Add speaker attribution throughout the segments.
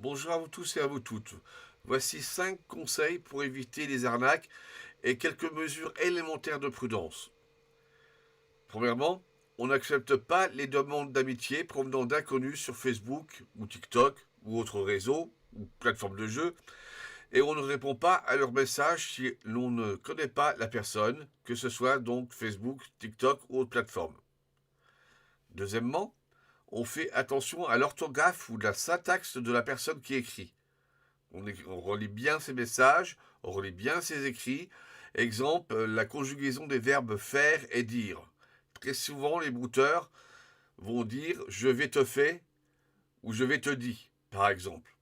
Speaker 1: Bonjour à vous tous et à vous toutes. Voici 5 conseils pour éviter les arnaques et quelques mesures élémentaires de prudence. Premièrement, on n'accepte pas les demandes d'amitié provenant d'inconnus sur Facebook ou TikTok ou autres réseaux ou plateformes de jeux et on ne répond pas à leurs messages si l'on ne connaît pas la personne, que ce soit donc Facebook, TikTok ou autre plateforme. Deuxièmement, on fait attention à l'orthographe ou de la syntaxe de la personne qui écrit. On relit bien ses messages, on relit bien ses écrits. Exemple, la conjugaison des verbes faire et dire. Très souvent, les brouteurs vont dire je vais te faire ou je vais te dire, par exemple.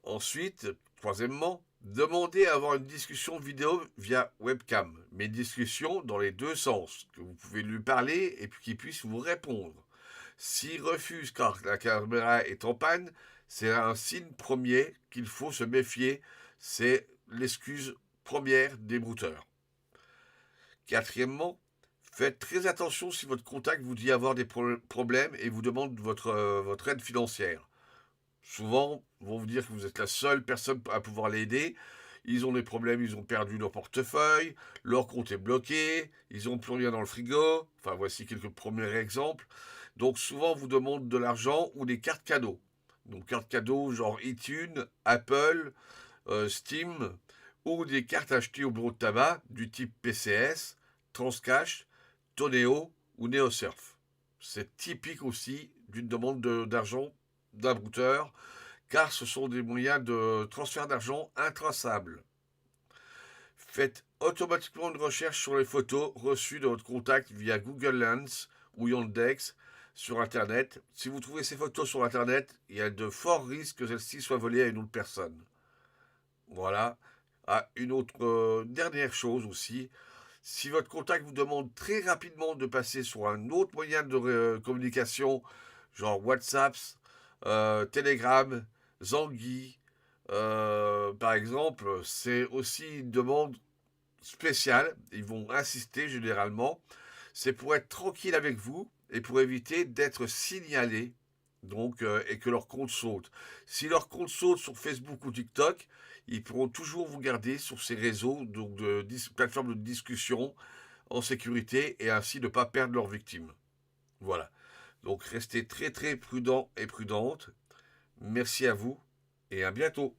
Speaker 1: Ensuite, troisièmement, demandez à avoir une discussion vidéo via webcam, mais discussion dans les deux sens, que vous pouvez lui parler et puis qu'il puisse vous répondre. S'il refuse car la caméra est en panne, c'est un signe premier qu'il faut se méfier. C'est l'excuse première des brouteurs. Quatrièmement, faites très attention si votre contact vous dit avoir des problèmes et vous demande votre aide financière. Souvent, ils vont vous dire que vous êtes la seule personne à pouvoir l'aider. Ils ont des problèmes, ils ont perdu leur portefeuille, leur compte est bloqué, ils n'ont plus rien dans le frigo. Enfin, voici quelques premiers exemples. Donc, souvent, on vous demande de l'argent ou des cartes cadeaux. Donc, cartes cadeaux genre iTunes, Apple, Steam, ou des cartes achetées au bureau de tabac du type PCS, Transcash, Toneo ou NeoSurf. C'est typique aussi d'une demande d'argent d'un brouteur, car ce sont des moyens de transfert d'argent intraçables. Faites automatiquement une recherche sur les photos reçues de votre contact via Google Lens ou Yandex sur Internet. Si vous trouvez ces photos sur Internet, il y a de forts risques que celles-ci soient volées à une autre personne. Voilà. Ah, une autre dernière chose aussi. Si votre contact vous demande très rapidement de passer sur un autre moyen de communication, genre WhatsApp, Telegram, Zangui, par exemple, c'est aussi une demande spéciale. Ils vont insister généralement. C'est pour être tranquille avec vous et pour éviter d'être signalé. Donc, et que leur compte saute. Si leur compte saute sur Facebook ou TikTok, ils pourront toujours vous garder sur ces réseaux, donc de plateformes de discussion en sécurité et ainsi ne pas perdre leurs victimes. Voilà. Donc restez très très prudents et prudentes. Merci à vous et à bientôt.